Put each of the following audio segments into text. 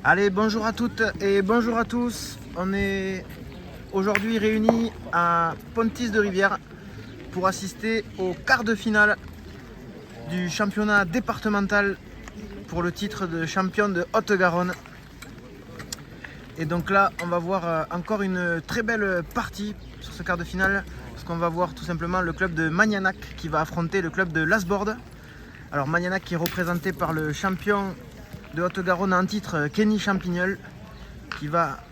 Allez, bonjour à toutes et bonjour à tous. On est aujourd'hui réunis à Pontis de Rivière pour assister au quart de finale du championnat départemental pour le titre de champion de Haute-Garonne. Et donc là, on va voir encore une très belle partie sur ce quart de finale, parce qu'on va voir tout simplement le club de Magnanac qui va affronter le club de Lasborde. Alors Magnanac qui est représenté par le champion de Haute-Garonne en titre, Kenny Champignol, qui va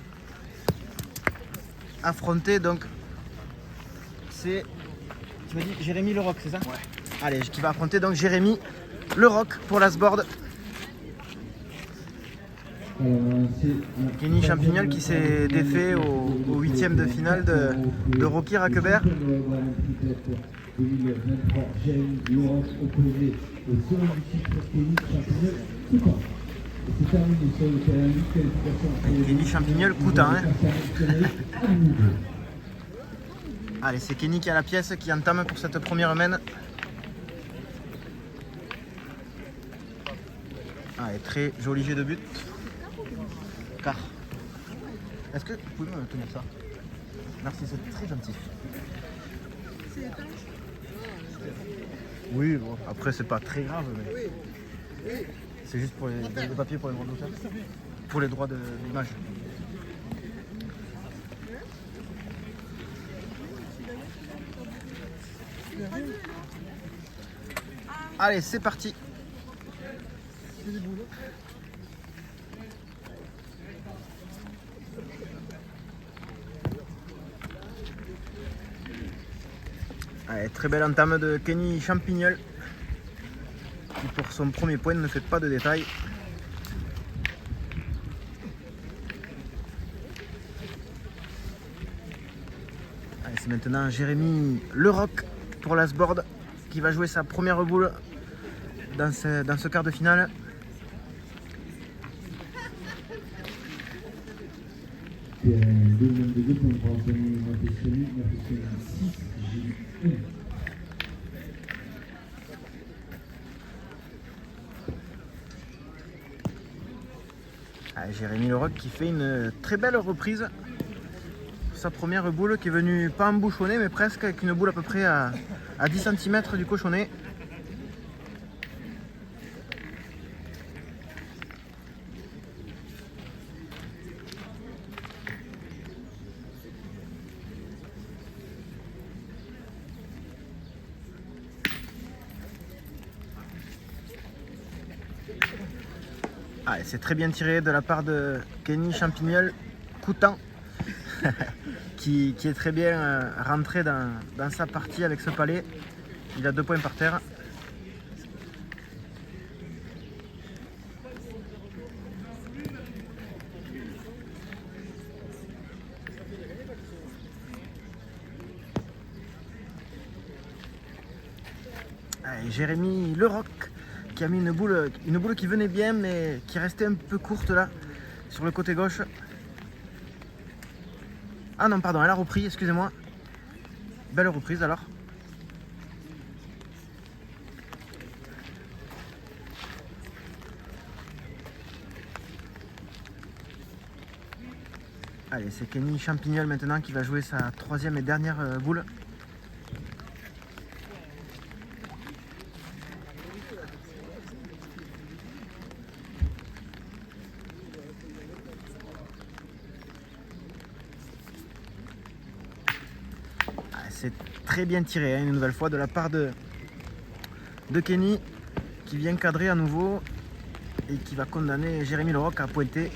affronter donc, c'est, tu m'as dit Jérémy Leroc, c'est ça? Ouais. Allez, qui va affronter donc Jérémy Leroc pour Lasborde. Kenny Champignol qui s'est défait au huitième de finale de Rocky Raquebert. Kenny Champignol Coutin. Allez, c'est Kenny qui a la pièce, qui entame pour cette première main. Allez, très joli jet de but. Car. Est-ce que vous pouvez me tenir ça? Merci, c'est très gentil. Oui, bon, après c'est pas très grave, mais c'est juste pour les papiers pour les droits d'auteur. Pour les droits d'image. Allez, c'est parti. Allez, très belle entame de Kenny Champignol, qui pour son premier point ne fait pas de détails. Allez, c'est maintenant Jérémy Leroc pour Lasborde qui va jouer sa première boule dans ce quart de finale. Ah, Jérémy Leroc qui fait une très belle reprise. Sa première boule qui est venue pas embouchonnée mais presque, avec une boule à peu près à 10 cm du cochonnet. Ah, c'est très bien tiré de la part de Kenny Champignol Coutin qui est très bien rentré dans sa partie avec ce palais. Il a 2 points par terre. Allez, Jérémy Leroc qui a mis une boule qui venait bien mais qui restait un peu courte là sur le côté gauche. Ah non, pardon, elle a repris, excusez-moi. Belle reprise alors. Allez, c'est Kenny Champignol maintenant qui va jouer sa troisième et dernière boule. C'est très bien tiré, hein, une nouvelle fois de la part de Kenny qui vient cadrer à nouveau et qui va condamner Jérémy Leroc à pointer.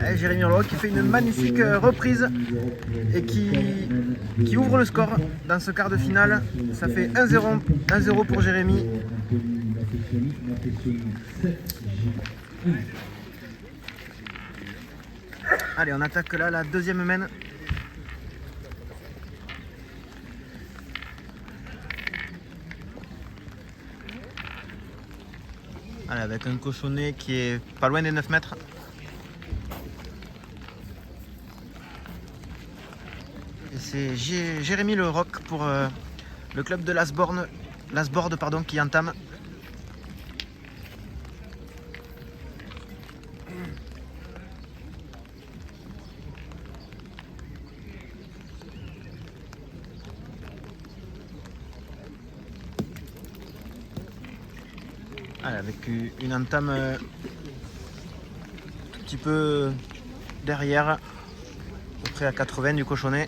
Et Jérémy Leroc qui fait une magnifique reprise et qui ouvre le score dans ce quart de finale. Ça fait 1-0 pour Jérémy. Allez, on attaque là la deuxième main. Allez, avec un cochonnet qui est pas loin des 9 mètres. Et c'est Jérémy Le Roc pour le club de Lasborn qui entame. Allez, avec une entame un petit peu derrière, à peu près à 80 du cochonnet.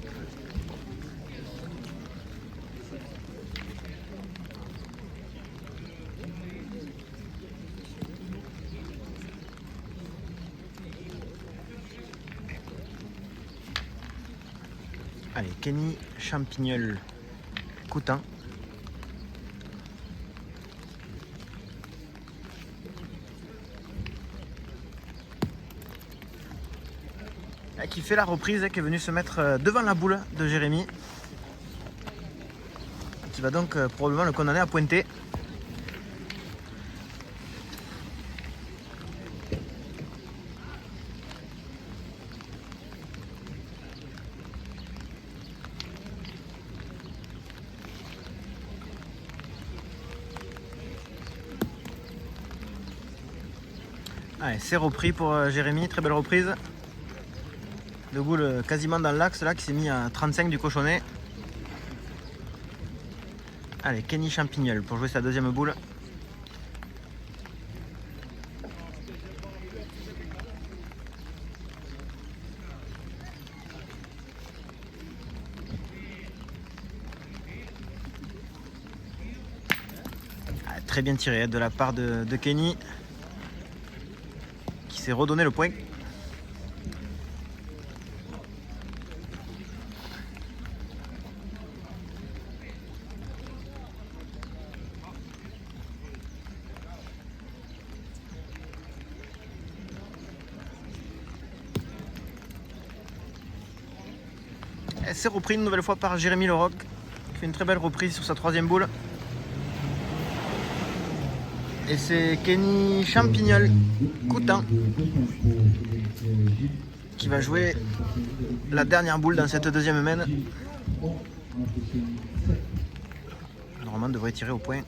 Allez, Kenny Champignol Coutin. Qui fait la reprise, qui est venu se mettre devant la boule de Jérémy, qui va donc probablement le condamner à pointer. Allez, c'est repris pour Jérémy, très belle reprise. De boule quasiment dans l'axe là, qui s'est mis à 35 du cochonnet. Allez, Kenny Champignol pour jouer sa deuxième boule. Allez, très bien tiré de la part de Kenny, qui s'est redonné le point. C'est repris une nouvelle fois par Jérémy Le Roc, qui fait une très belle reprise sur sa troisième boule. Et c'est Kenny Champignol Coutin qui va jouer la dernière boule dans cette deuxième main. Normalement devrait tirer au point.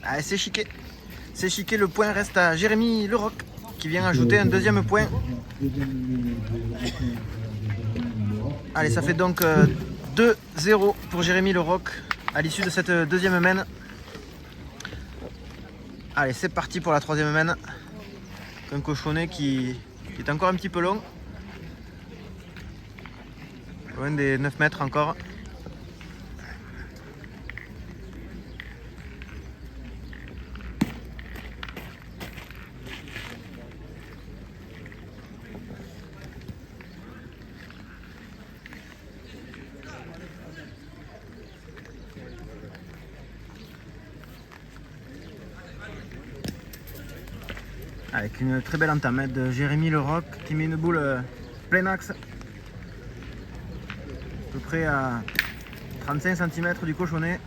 Ah, c'est chiqué. C'est chiqué, le point reste à Jérémy Le Roc qui vient ajouter un deuxième point. Allez, ça fait donc 2-0 pour Jérémy Le Roc à l'issue de cette deuxième main. Allez, c'est parti pour la troisième main. Un cochonnet qui est encore un petit peu long. Loin des 9 mètres encore. Avec une très belle entame de Jérémy Le Roc qui met une boule plein axe, à peu près à 35 cm du cochonnet.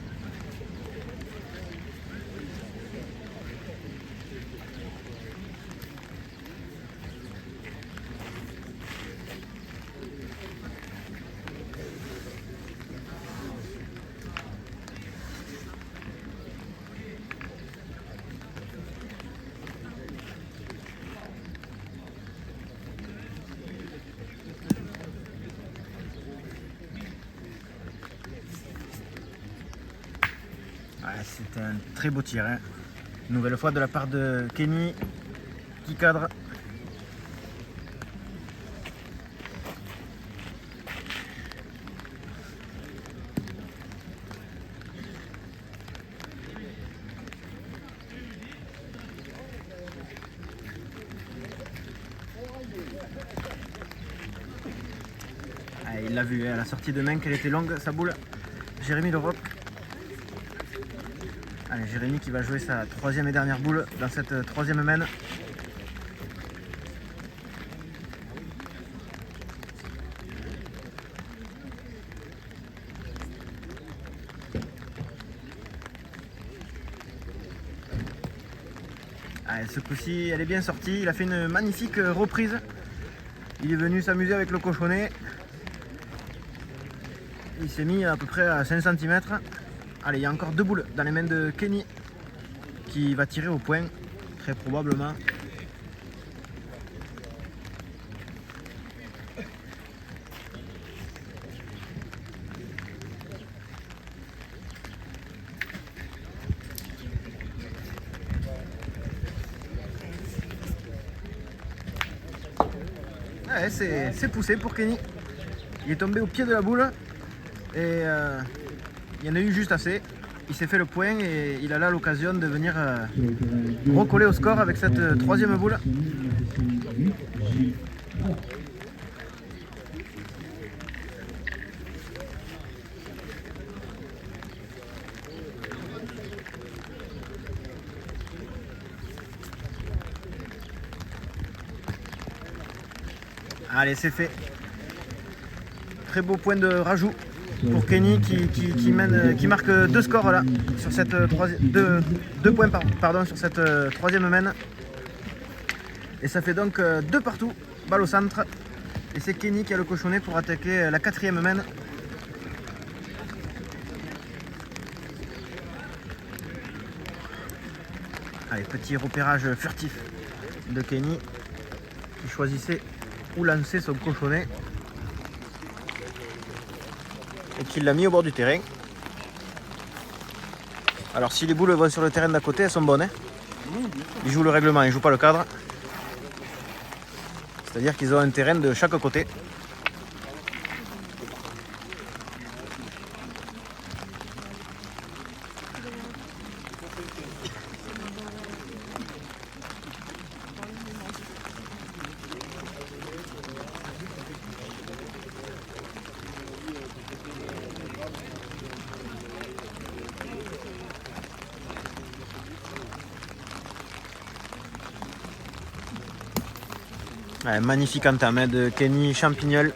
C'est un très beau tir, hein. Nouvelle fois de la part de Kenny qui cadre. Ah, il l'a vu, hein, à la sortie de main qu'elle était longue sa boule. Jérémy Le Roc. Allez, Jérémy qui va jouer sa troisième et dernière boule dans cette troisième main. Allez, ce coup-ci, elle est bien sortie. Il a fait une magnifique reprise. Il est venu s'amuser avec le cochonnet. Il s'est mis à peu près à 5 cm. Allez, il y a encore 2 boules dans les mains de Kenny qui va tirer au point, très probablement. Ouais, c'est poussé pour Kenny. Il est tombé au pied de la boule et il y en a eu juste assez. Il s'est fait le point et il a là l'occasion de venir recoller au score avec cette 3e boule. Allez, c'est fait. Très beau point de rajout pour Kenny qui marque 2 scores là sur cette 2 points pardon, sur cette 3e main. Et ça fait donc 2 partout, balle au centre. Et c'est Kenny qui a le cochonnet pour attaquer la 4e main. Allez, petit repérage furtif de Kenny qui choisissait où lancer son cochonnet et qui l'a mis au bord du terrain. Alors si les boules vont sur le terrain d'à côté, elles sont bonnes. Hein, ils jouent le règlement, ils ne jouent pas le cadre. C'est-à-dire qu'ils ont un terrain de chaque côté. Ouais, magnifique entame de Kenny Champignol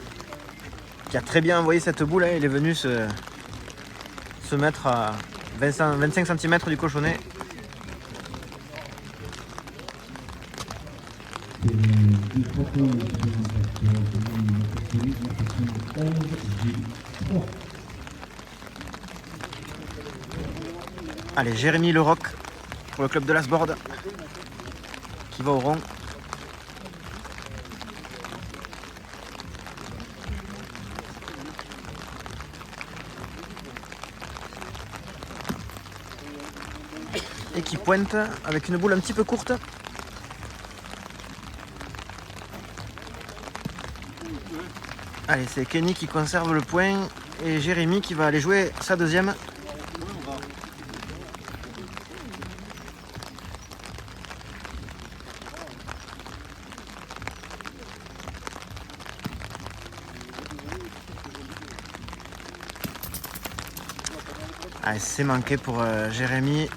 qui a très bien envoyé cette boule. Hein. Il est venu se mettre à 25 cm du cochonnet. Allez, Jérémy Leroc pour le club de l'Asbord qui va au rond. Et qui pointe avec une boule un petit peu courte. Allez, c'est Kenny qui conserve le point et Jérémy qui va aller jouer sa 2e. Allez, c'est manqué pour Jérémy.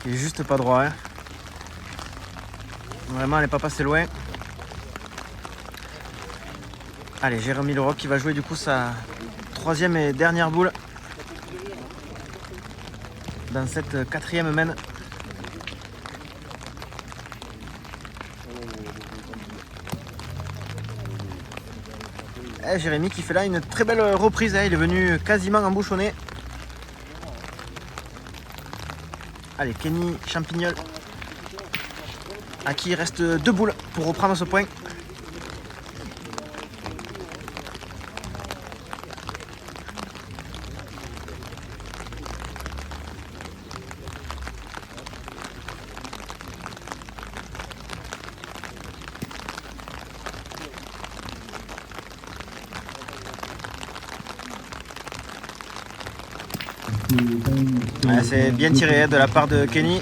Il est juste pas droit. Hein. Vraiment, elle n'est pas passée loin. Allez, Jérémy Leroc qui va jouer du coup sa 3e et dernière boule dans cette 4e main. Et Jérémy qui fait là une très belle reprise. Hein. Il est venu quasiment embouchonné. Allez, Kenny Champignol à qui il reste 2 boules pour reprendre ce point. Ouais, c'est bien tiré de la part de Kenny.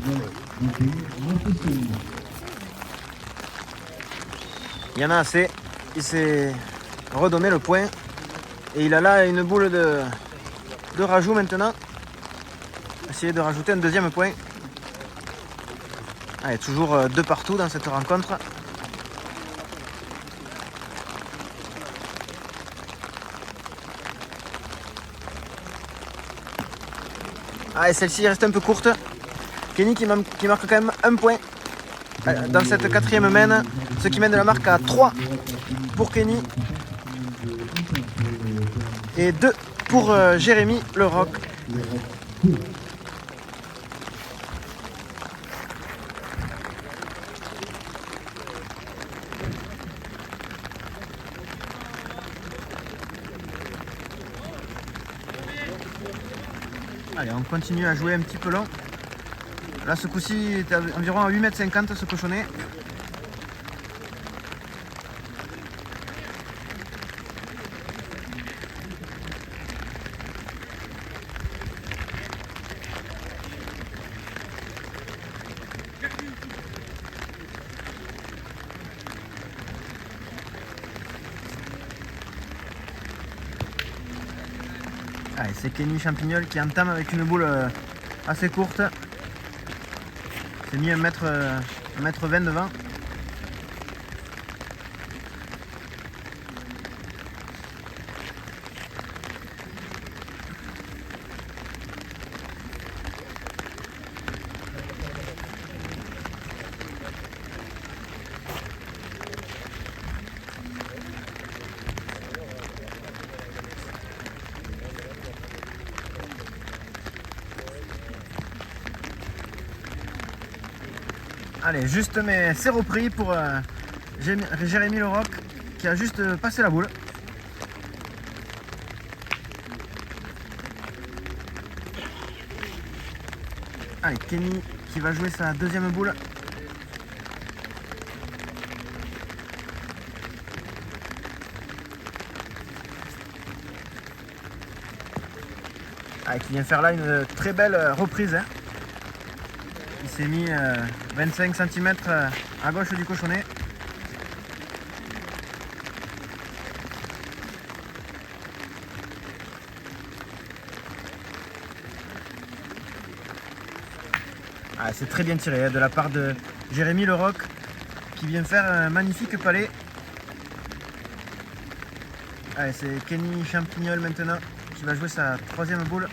Il y en a assez. Il s'est redonné le point. Et il a là une boule de rajout maintenant. Essayer de rajouter un 2e point. Allez, toujours 2 partout dans cette rencontre. Ah, et celle-ci reste un peu courte. Kenny qui marque quand même un point dans cette quatrième main, ce qui mène la marque à 3 pour Kenny et 2 pour Jérémy Le Roc. Allez, on continue à jouer un petit peu long. Là, ce coup-ci, il est environ à 8,50 m ce cochonnet. Allez, c'est Kenny Champignol qui entame avec une boule assez courte. C'est mis 1,20 m devant. Allez, juste, mais c'est repris pour Jérémy Le Roc qui a juste passé la boule. Allez, Kenny qui va jouer sa deuxième boule. Allez, qui vient faire là une très belle reprise. Hein. Il s'est mis 25 cm à gauche du cochonnet. Ah, c'est très bien tiré de la part de Jérémy Le Roc qui vient faire un magnifique palais. Allez, c'est Kenny Champignol maintenant qui va jouer sa troisième boule.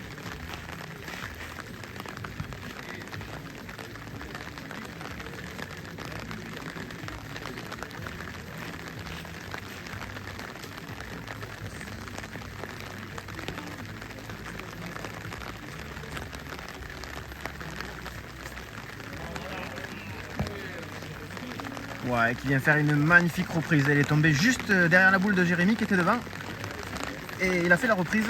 Ouais, qui vient faire une magnifique reprise. Elle est tombée juste derrière la boule de Jérémy qui était devant. Et il a fait la reprise.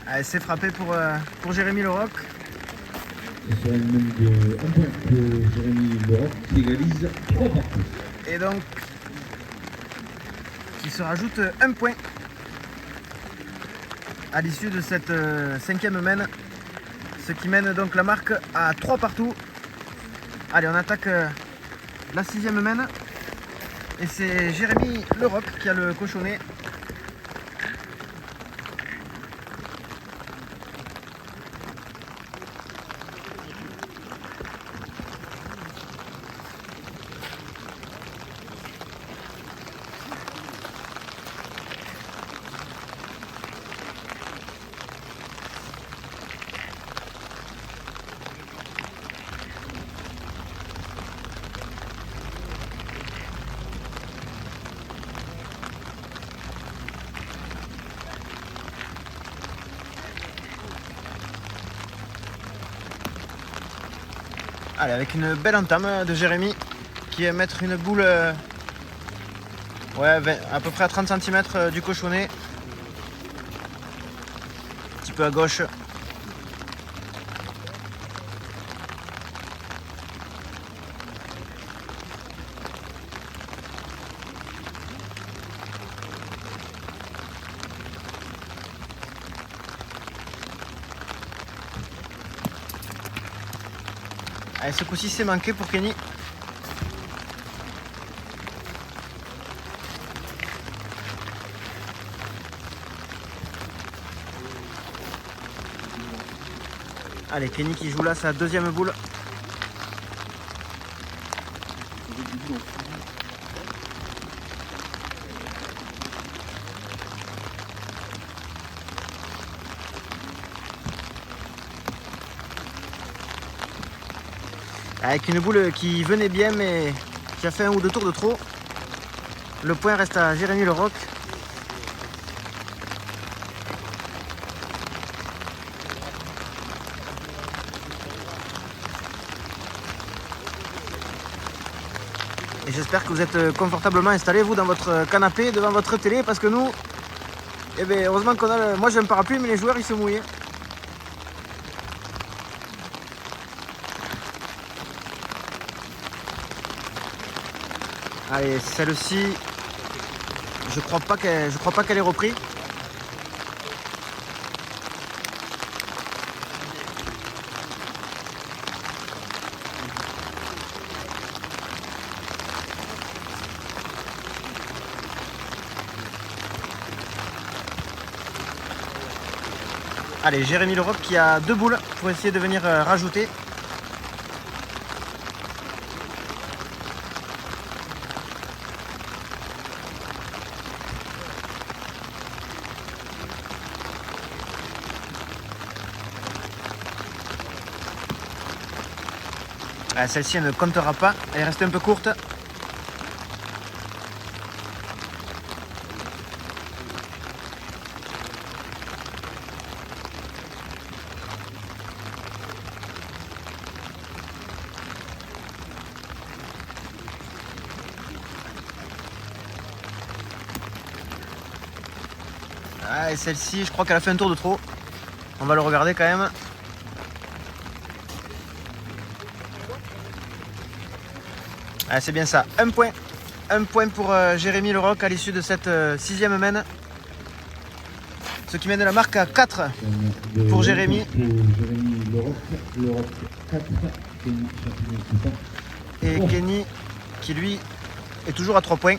Allez, c'est frappé pour Jérémy Le Roc. C'est sur une main de 1 point pour Jérémy Le Roc qui égalise 3 partout. Et donc, qui se rajoute un point à l'issue de cette cinquième main. Ce qui mène donc la marque à 3 partout. Allez, on attaque la sixième main. Et c'est Jérémy Le Roc qui a le cochonnet. Allez, avec une belle entame de Jérémy qui va mettre une boule ouais, à peu près à 30 cm du cochonnet. Un petit peu à gauche. Allez, ce coup-ci c'est manqué pour Kenny. Allez, Kenny qui joue là sa deuxième boule. Avec une boule qui venait bien mais qui a fait un ou deux tours de trop. Le point reste à Jérémy Leroc. Et j'espère que vous êtes confortablement installés vous dans votre canapé devant votre télé parce que nous, eh bien, heureusement qu'on a moi j'ai un parapluie mais les joueurs ils se mouillent. Allez, celle-ci, je crois pas qu'elle ait repris. Allez, Jérémy Leroc qui a 2 boules pour essayer de venir rajouter. Celle-ci ne comptera pas, elle est restée un peu courte. Et celle-ci, je crois qu'elle a fait un tour de trop. On va le regarder quand même. C'est bien ça, un point. Un point pour Jérémy Leroc à l'issue de cette 6e main. Ce qui mène la marque à 4 pour Jérémy. Et Kenny qui lui est toujours à 3 points.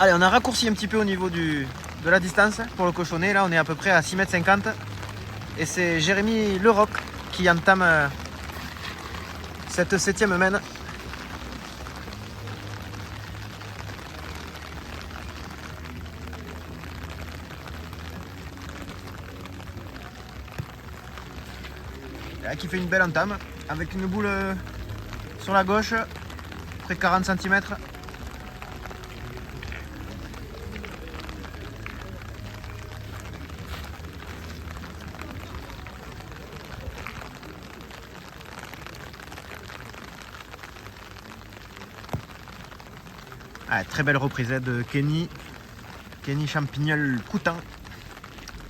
Allez, on a raccourci un petit peu au niveau de la distance pour le cochonnet. Là, on est à peu près à 6,50 m. Et c'est Jérémy Leroc qui entame cette 7e main. Qui fait une belle entame avec une boule sur la gauche, près de 40 cm. Très belle reprise de Kenny Champignol-Coutan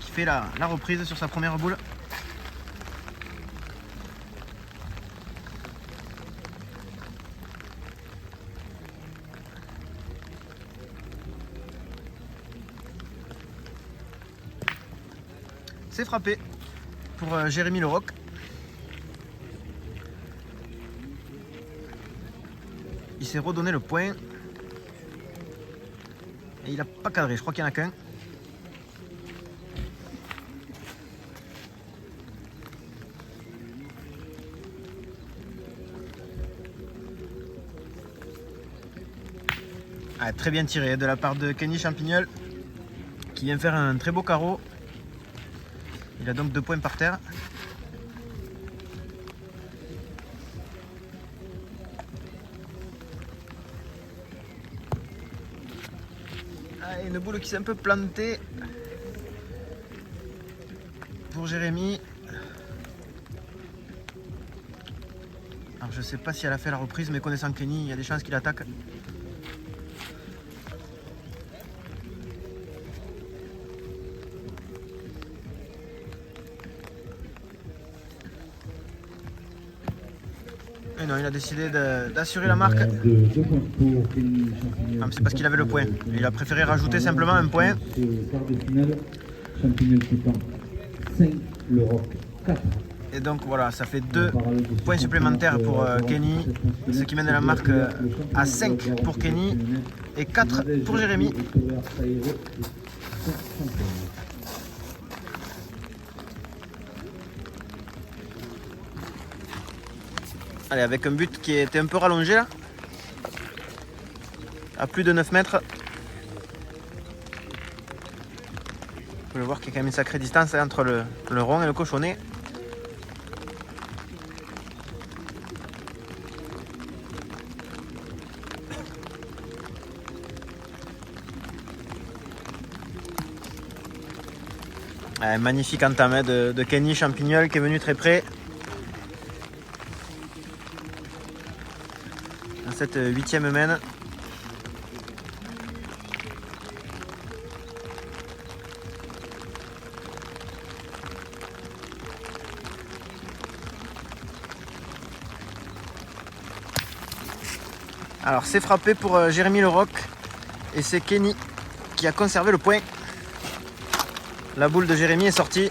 qui fait la reprise sur sa première boule. C'est frappé pour Jérémy Leroc. Il s'est redonné le point. Et il n'a pas cadré, je crois qu'il n'y en a qu'un. Très bien tiré de la part de Kenny Champignol qui vient faire un très beau carreau. Il a donc 2 points par terre. Une boule qui s'est un peu plantée pour Jérémy. Alors je sais pas si elle a fait la reprise, mais connaissant Kenny, il y a des chances qu'il attaque. Et non, il a décidé d'assurer la marque. C'est parce qu'il avait le point. Il a préféré rajouter simplement un point. Et donc voilà, ça fait 2 points supplémentaires pour Kenny, ce qui mène la marque à 5 pour Kenny et 4 pour Jérémy. Allez, avec un but qui était un peu rallongé là. À plus de 9 mètres. Vous pouvez voir qu'il y a quand même une sacrée distance entre le rond et le cochonnet. Magnifique entame de Kenny Champignol qui est venu très près. Dans cette 8e main. Alors c'est frappé pour Jérémy Leroc et c'est Kenny qui a conservé le point. La boule de Jérémy est sortie.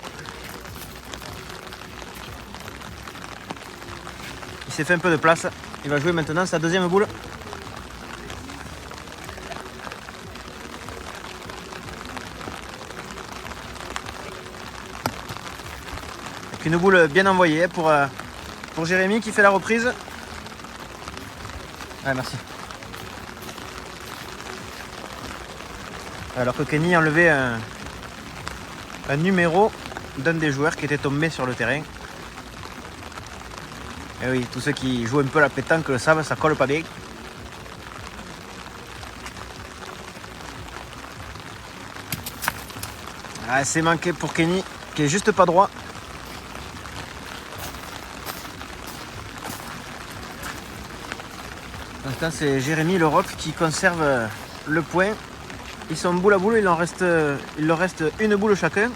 Il s'est fait un peu de place. Il va jouer maintenant sa deuxième boule. Avec une boule bien envoyée pour Jérémy qui fait la reprise. Ah, merci. Alors que Kenny a enlevé un numéro d'un des joueurs qui était tombé sur le terrain. Et oui, tous ceux qui jouent un peu à la pétanque le savent, ça colle pas bien. Ah, c'est manqué pour Kenny qui est juste pas droit. Maintenant c'est Jérémy Leroc qui conserve le point. Ils sont boule à boule, il leur reste une boule chacun.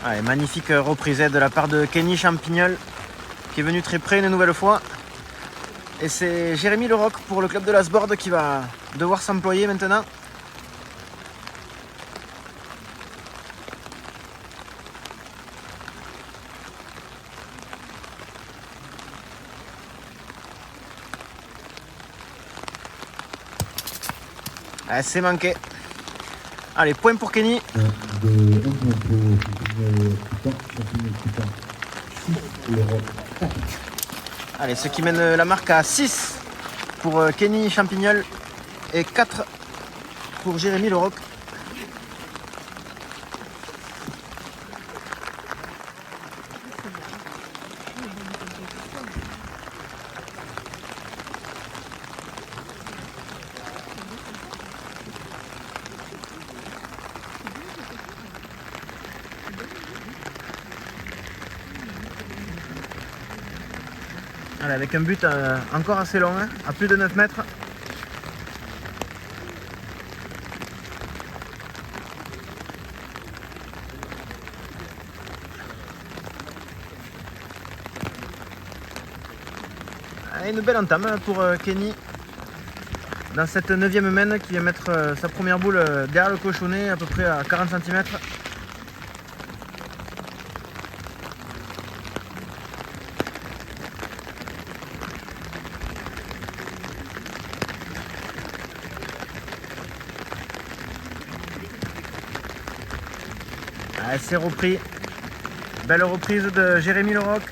Allez, magnifique reprise de la part de Kenny Champignol qui est venu très près une nouvelle fois. Et c'est Jérémy Leroc pour le club de l'Asbord qui va devoir s'employer maintenant. Ah, c'est manqué. Allez, point pour Kenny. Allez, ce qui mène la marque à 6 pour Kenny Champignol et 4 pour Jérémy Leroc. Allez, avec un but encore assez long, hein, à plus de 9 mètres. Allez, une belle entame pour Kenny dans cette 9e main qui vient mettre sa première boule derrière le cochonnet à peu près à 40 cm. C'est repris. Belle reprise de Jérémy Leroc.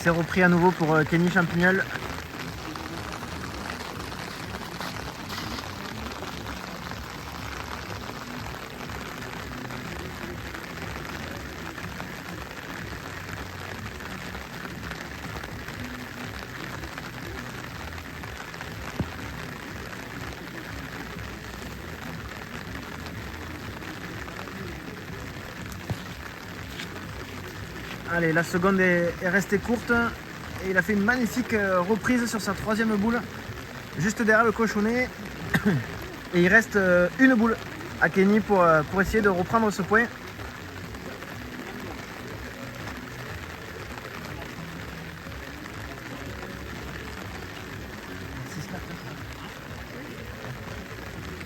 C'est repris à nouveau pour Kenny Champignol. Allez, la seconde est restée courte et il a fait une magnifique reprise sur sa 3e boule, juste derrière le cochonnet. Et il reste une boule à Kenny pour essayer de reprendre ce point.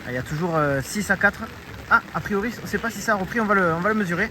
Il y a toujours 6 à 4. Ah, a priori, on ne sait pas si ça a repris, on va le mesurer.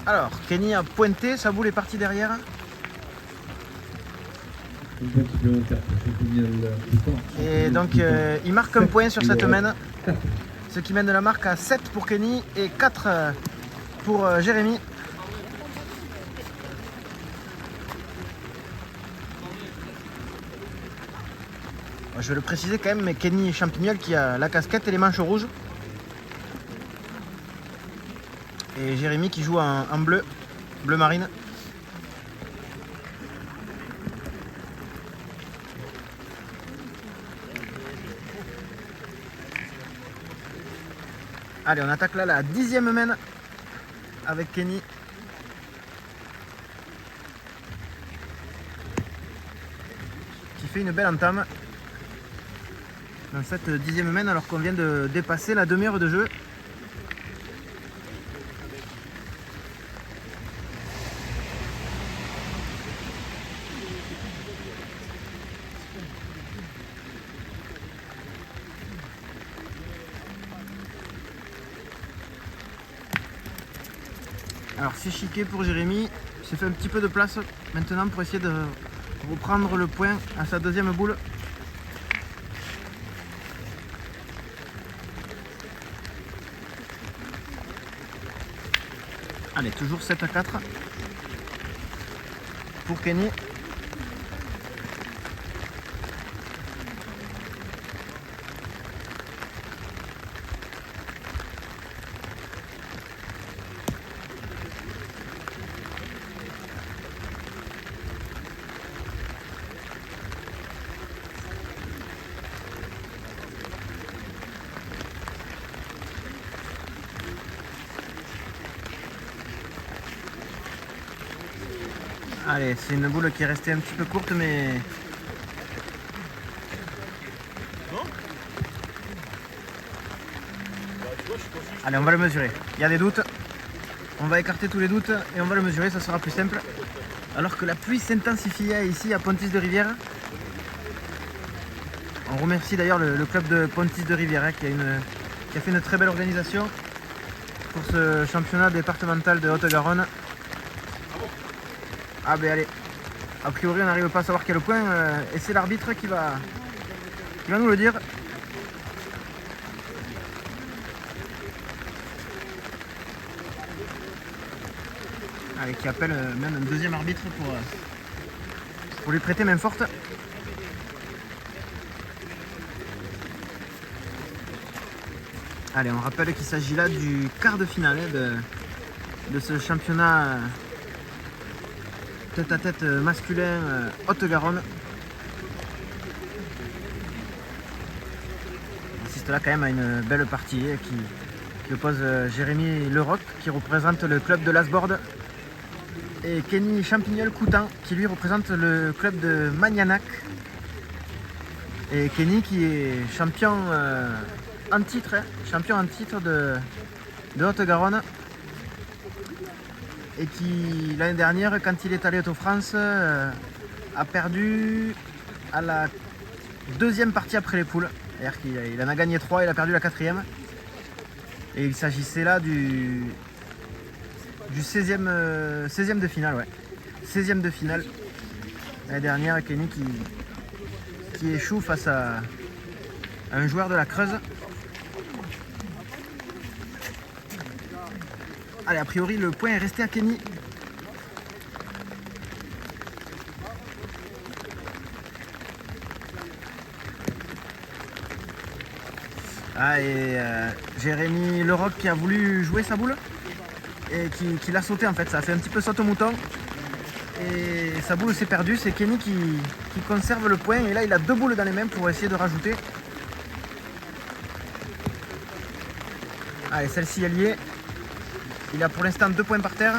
Alors, Kenny a pointé, sa boule est partie derrière. Et donc, il marque un point sur cette mène. Ce qui mène la marque à 7 pour Kenny et 4 pour Jérémy. Je vais le préciser quand même, mais Kenny Champignol qui a la casquette et les manches rouges. Et Jérémy qui joue en bleu marine. Allez, on attaque là la 10e mène avec Kenny. Qui fait une belle entame dans cette 10e mène alors qu'on vient de dépasser la demi-heure de jeu. Alors c'est chiqué pour Jérémy, il s'est fait un petit peu de place maintenant pour essayer de reprendre le point à sa deuxième boule. Allez, toujours 7 à 4 pour Kenny. Allez, c'est une boule qui est restée un petit peu courte, mais... Allez, on va le mesurer. Il y a des doutes. On va écarter tous les doutes et on va le mesurer, ça sera plus simple. Alors que la pluie s'intensifie ici à Pontis de Rivière. On remercie d'ailleurs le club de Pontis de Rivière qui a fait une très belle organisation pour ce championnat départemental de Haute-Garonne. Ah ben allez, a priori on n'arrive pas à savoir quel point et c'est l'arbitre qui va nous le dire. Allez, qui appelle même un deuxième arbitre pour lui prêter main forte. Allez, on rappelle qu'il s'agit là du quart de finale de ce championnat tête-à-tête masculin Haute-Garonne. On assiste là quand même à une belle partie qui oppose Jérémy Leroc qui représente le club de Lasborde et Kenny Champignol-Coutan qui lui représente le club de Magnanac. Et Kenny qui est champion en titre, de Haute-Garonne. Et qui, l'année dernière, quand il est allé au France, a perdu à la deuxième partie après les poules. C'est-à-dire qu'il en a gagné 3, il a perdu la 4e. Et il s'agissait là du 16e de finale. Ouais. 16e de finale. L'année dernière, Kenny qui échoue face à un joueur de la Creuse. Allez, a priori, le point est resté à Kenny. Ah, et Jérémy Leroc qui a voulu jouer sa boule et qui l'a sauté en fait. Ça a fait un petit peu saute au mouton. Et sa boule s'est perdue. C'est Kenny qui conserve le point. Et là, il a 2 boules dans les mains pour essayer de rajouter. Allez, celle-ci, elle y est. Il a pour l'instant 2 points par terre.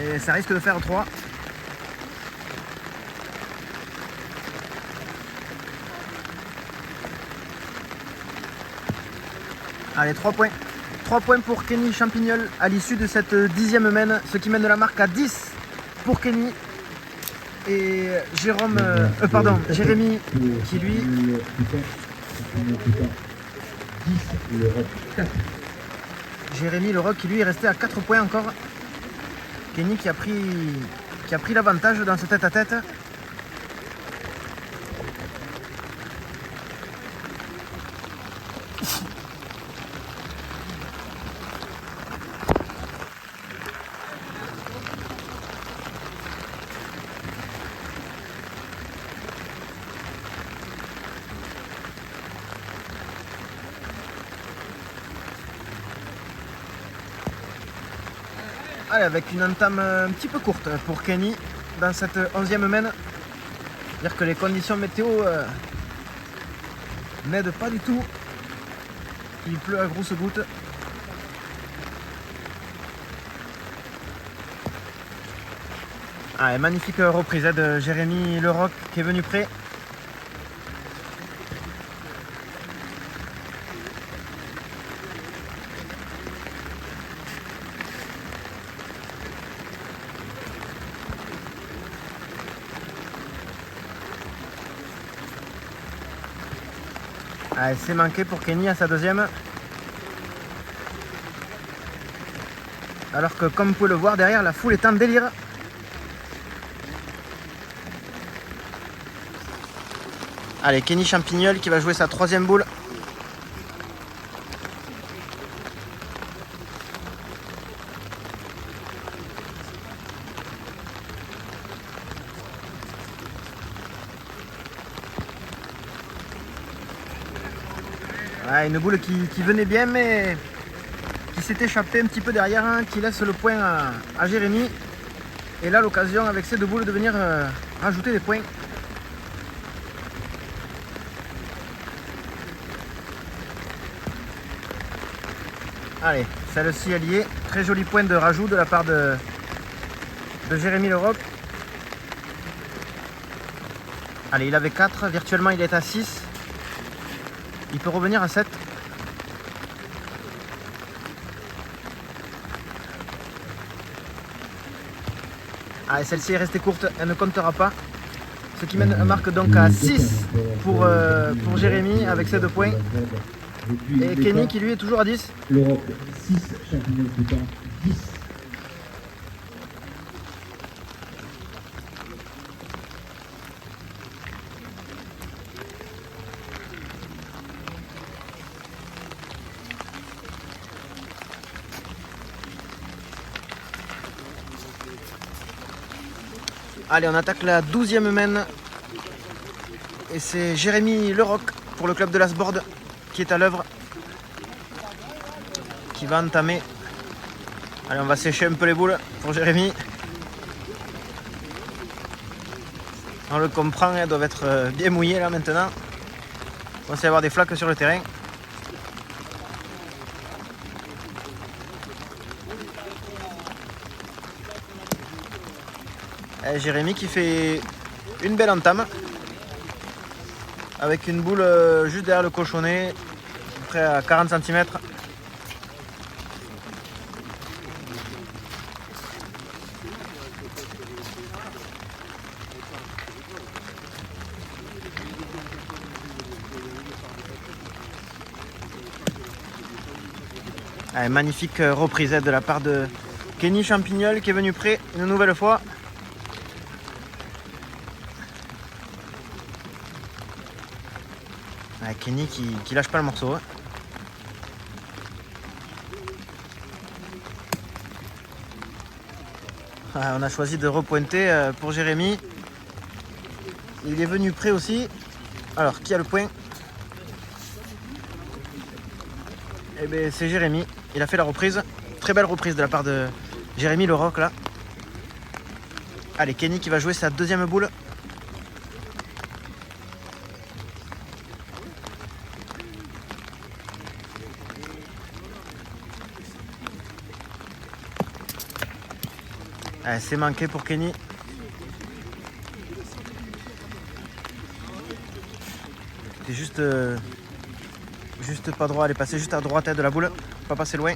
Et ça risque de faire 3. Allez, 3 points. 3 points pour Kenny Champignol à l'issue de cette 10e main, ce qui mène la marque à 10 pour Kenny. Et Jérémy qui lui... Jérémy Leroc qui lui est resté à 4 points encore. Kenny qui a pris l'avantage dans ce tête-à-tête. Allez, avec une entame un petit peu courte pour Kenny dans cette 11e main. Dire que les conditions météo n'aident pas du tout. Il pleut à grosses gouttes. Allez, magnifique reprise de Jérémy Leroc qui est venu près. Allez, c'est manqué pour Kenny à sa 2e. Alors que comme vous pouvez le voir derrière, la foule est en délire. Allez, Kenny Champignol qui va jouer sa 3e boule. Une boule qui venait bien mais qui s'est échappée un petit peu derrière, hein, qui laisse le point à Jérémy. Et là l'occasion avec ces 2 boules de venir rajouter des points. Allez, celle-ci elle y est. Très joli point de rajout de la part de Jérémy Leroc. Allez, il avait 4, virtuellement il est à 6. Il peut revenir à 7. Allez, celle-ci est restée courte, elle ne comptera pas. Ce qui marque donc à 6 pour Jérémy avec ses 2 points. Et Kenny qui lui est toujours à 10. L'Europe 6, Champignol Coutan 10. Allez, on attaque la 12e main. Et c'est Jérémy Leroc pour le club de l'Asbord qui est à l'œuvre. Qui va entamer. Allez, on va sécher un peu les boules pour Jérémy. On le comprend, elles doivent être bien mouillées là maintenant. Il commence à y avoir des flaques sur le terrain. Et Jérémy qui fait une belle entame. Avec une boule juste derrière le cochonnet, à peu près à 40 cm. Allez, magnifique reprise de la part de Kenny Champignol qui est venu près une nouvelle fois. Kenny qui lâche pas le morceau. On a choisi de repointer pour Jérémy. Il est venu prêt aussi. Alors, qui a le point? Eh bien, c'est Jérémy. Il a fait la reprise. Très belle reprise de la part de Jérémy le Rock là. Allez, Kenny qui va jouer sa deuxième boule. Allez, c'est manqué pour Kenny. C'est juste pas droit. Elle est passée juste à droite de la boule. Pas passer loin.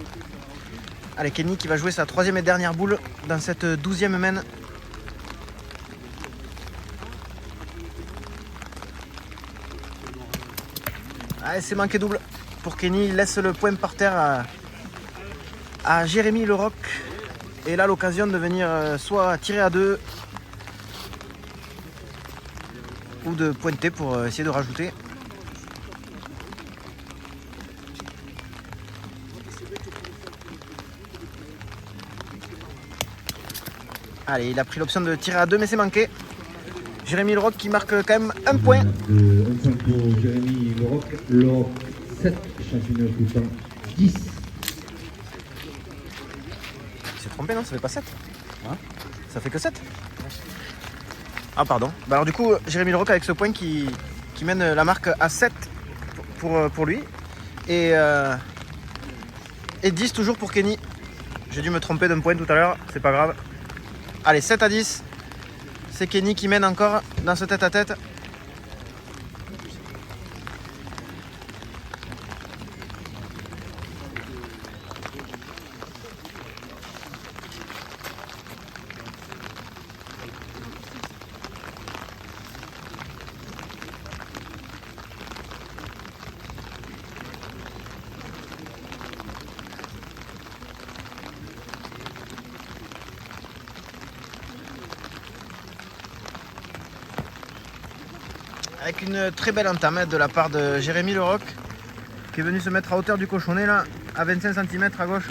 Allez, Kenny qui va jouer sa troisième et dernière boule dans cette 12e main. Allez, c'est manqué double pour Kenny. Il laisse le point par terre à Jérémy le Rock. Et là, l'occasion de venir soit tirer à deux ou de pointer pour essayer de rajouter. Allez, il a pris l'option de tirer à deux, mais c'est manqué. Jérémy le Rock qui marque quand même un point. Un point pour Jérémy le Rock. Lors 7 championnats tout le temps 10. Il s'est trompé, non? Ça fait pas 7 hein? Ça fait que 7. Ah, pardon. Bah alors, du coup, Jérémy le Rock avec ce point qui mène la marque à 7 pour lui. Et 10 toujours pour Kenny. J'ai dû me tromper d'un point tout à l'heure, c'est pas grave. Allez, 7 à 10. C'est Kenny qui mène encore dans ce tête-à-tête. Avec une très belle entame de la part de Jérémy le Rock qui est venu se mettre à hauteur du cochonnet là, à 25 cm à gauche.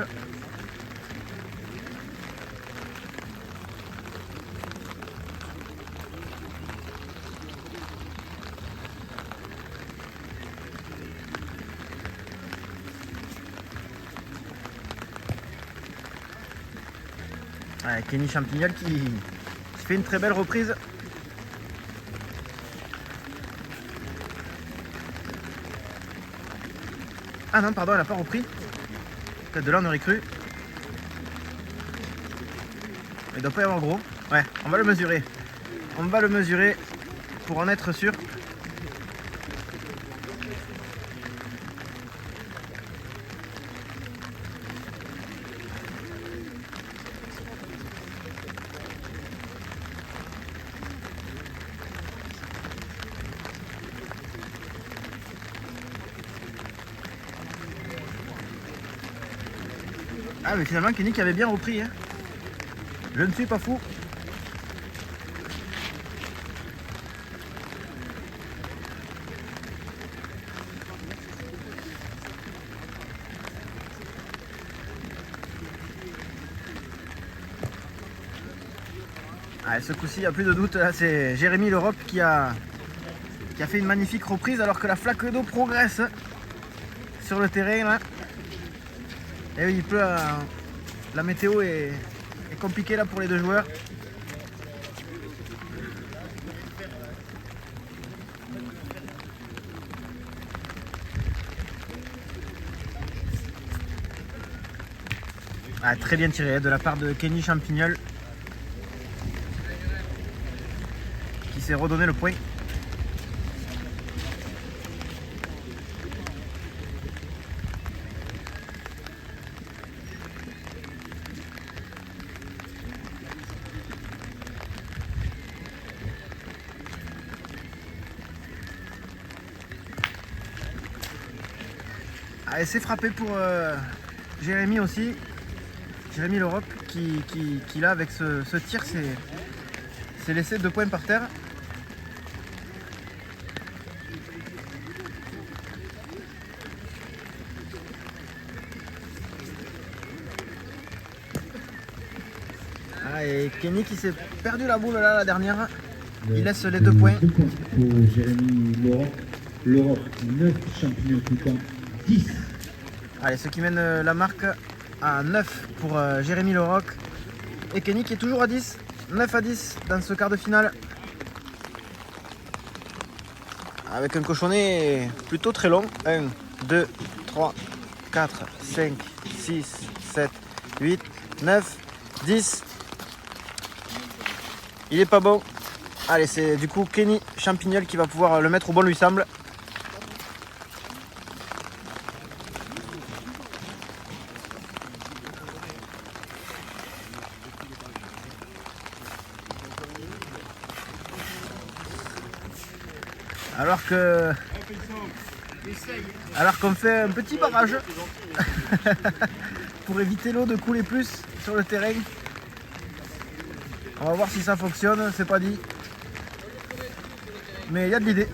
Avec Kenny Champignol qui fait une très belle reprise. Ah non, pardon, elle n'a pas repris. Peut-être de là on aurait cru. Il doit pas y avoir gros. Ouais, on va le mesurer. On va le mesurer pour en être sûr. Ah mais finalement Kenny qui avait bien repris hein. Je ne suis pas fou. Ah, ce coup-ci, il n'y a plus de doute, c'est Jérémy le Rock qui a fait une magnifique reprise alors que la flaque d'eau progresse sur le terrain là. Et oui, il pleut, la météo est compliquée là pour les deux joueurs. Ah, très bien tiré de la part de Kenny Champignol qui s'est redonné le point. Ah, et c'est frappé pour Jérémy aussi. Jérémy le Rock qui là avec ce tir s'est laissé 2 points par terre. Ah, et Kenny qui s'est perdu la boule là, la dernière. Il laisse les 2 points. 2 points pour Jérémy Loroc. Loroc, 9 champignons tout temps, 10. Allez, ce qui mène la marque à 9 pour Jérémy Loroc. Et Kenny qui est toujours à 10. 9 à 10 dans ce quart de finale. Avec un cochonnet plutôt très long. 1, 2, 3, 4, 5, 6, 7, 8, 9, 10. Il est pas bon. Allez, c'est du coup Kenny Champignol qui va pouvoir le mettre où bon lui semble. Alors qu'on fait un petit barrage pour éviter l'eau de couler plus sur le terrain. On va voir si ça fonctionne, c'est pas dit. Mais il y a de l'idée.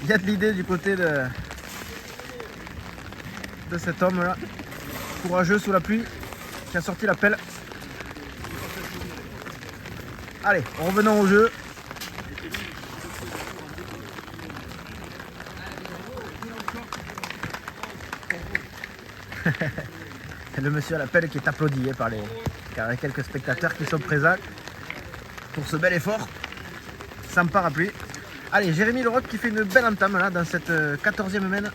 Il y a de l'idée du côté de cet homme là, courageux sous la pluie, qui a sorti la pelle. Allez, revenons au jeu. Le monsieur à la pelle qui est applaudi par les quelques spectateurs qui sont présents pour ce bel effort sans parapluie. Allez, Jérémy Loroc qui fait une belle entame là dans cette 14e mène.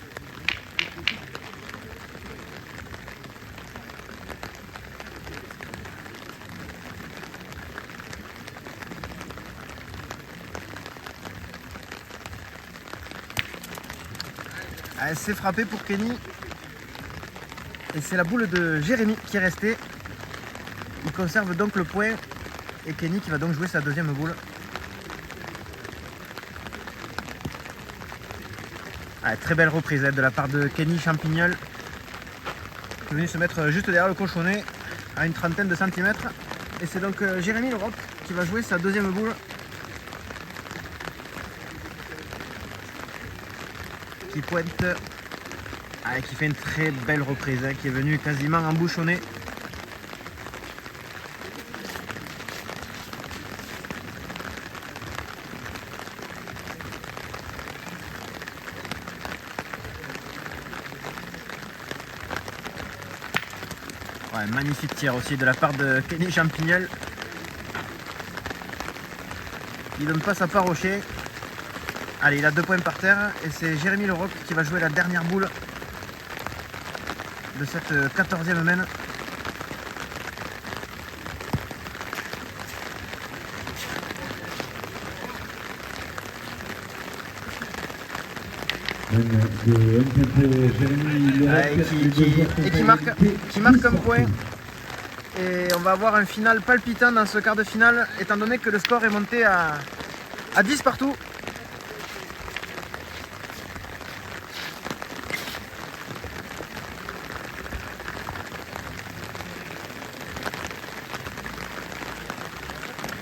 Elle s'est frappée pour Kenny. Et c'est la boule de Jérémy qui est restée. Il conserve donc le point. Et Kenny qui va donc jouer sa deuxième boule. Ah, très belle reprise de la part de Kenny Champignol. Qui est venu se mettre juste derrière le cochonnet à une trentaine de centimètres. Et c'est donc Jérémy Loroc qui va jouer sa deuxième boule. Qui pointe. Ah, qui fait une très belle reprise, qui est venue quasiment embouchonner. Ouais, magnifique tir aussi de la part de Kenny Champignol. Il donne pas sa part au chien. Allez, il a 2 points par terre et c'est Jérémy Loroc qui va jouer la dernière boule de cette 14e mène. Qui marque un point. Et on va avoir un final palpitant dans ce quart de finale, étant donné que le score est monté à 10 partout.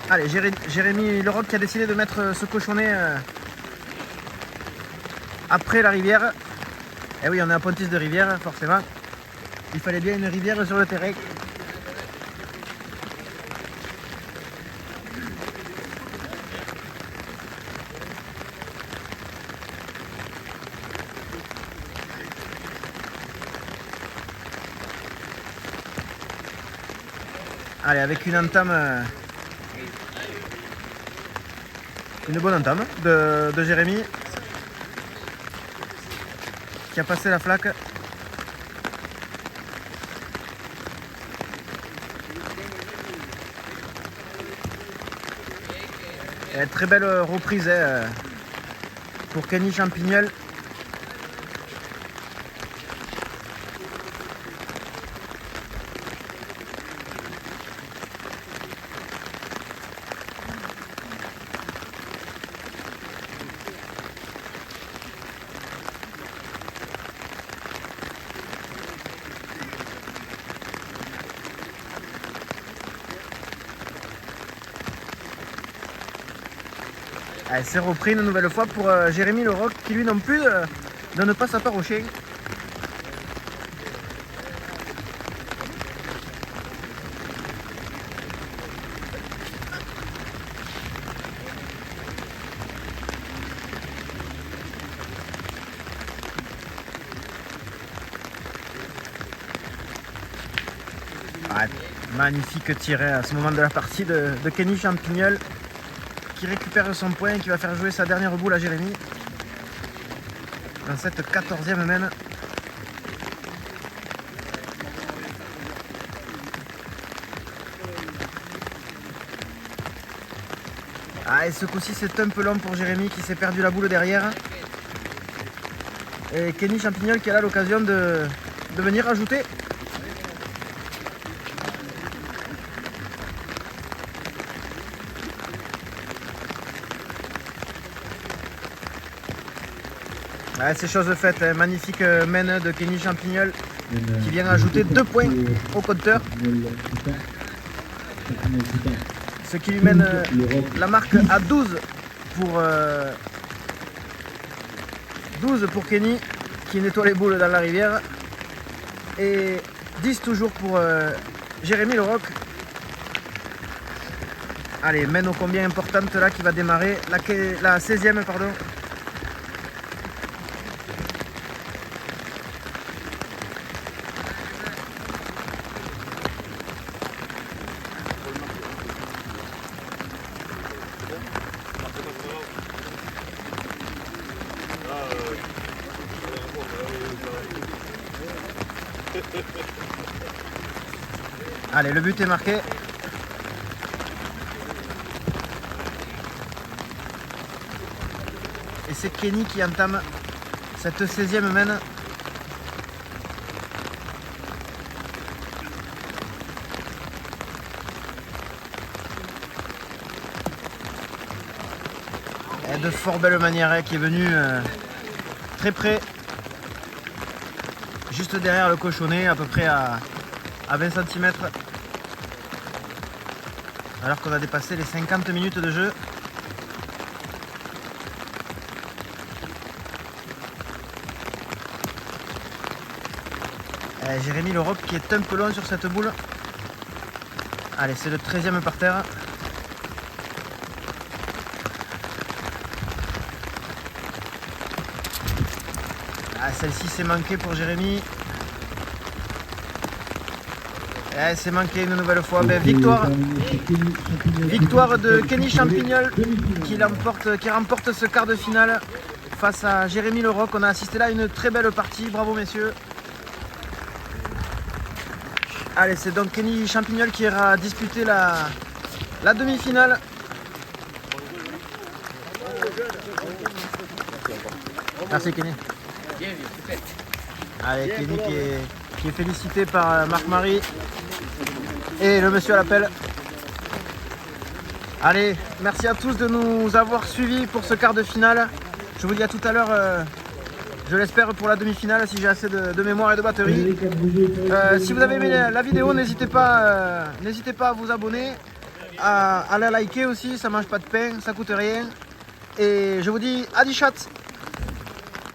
Allez, Jérémy Loroc qui a décidé de mettre ce cochonnet après la rivière. Et oui, on est à Pontis de rivière, forcément. Il fallait bien une rivière sur le terrain. Allez, avec une entame, une bonne entame de Jérémy qui a passé la flaque. Et très belle reprise pour Kenny Champignol. C'est repris une nouvelle fois pour Jérémy Loroc qui lui non plus donne pas sa part au chien. Ouais, magnifique tiré à ce moment de la partie de Kenny Champignol qui récupère son point et qui va faire jouer sa dernière boule à Jérémy dans cette 14e main. Ah, et ce coup-ci c'est un peu long pour Jérémy qui s'est perdu la boule derrière. Et Kenny Champignol qui a là l'occasion de venir rajouter. Ouais, c'est chose faite, hein. Magnifique main de Kenny Champignol qui vient ajouter 2 points au compteur. Ce qui lui mène la marque à 12 pour Kenny qui nettoie les boules dans la rivière. Et 10 toujours pour Jérémy Le Roc. Allez, main ô combien importante là qui va démarrer, la 16e pardon. Allez, le but est marqué. Et c'est Kenny qui entame cette 16e main. Et de fort belle manière qui est venu très près. Juste derrière le cochonnet, à peu près à 20 cm. Alors qu'on a dépassé les 50 minutes de jeu. Jérémy Le Roc qui est un peu long sur cette boule. Allez, c'est le 13e par terre. Ah, celle-ci c'est manqué pour Jérémy. C'est manqué une nouvelle fois. Ben, victoire de Kenny Champignol qui remporte ce quart de finale face à Jérémy Le Roc. On a assisté là à une très belle partie. Bravo messieurs. Allez, c'est donc Kenny Champignol qui ira disputer la demi-finale. Merci Kenny. Allez, Kenny qui est félicité par Marc-Marie. Et le monsieur à l'appel. Allez, merci à tous de nous avoir suivis pour ce quart de finale. Je vous dis à tout à l'heure, je l'espère, pour la demi-finale, si j'ai assez de mémoire et de batterie. Si vous avez aimé la vidéo, n'hésitez pas à vous abonner, à la liker aussi, ça mange pas de pain, ça coûte rien. Et je vous dis à 10 chats.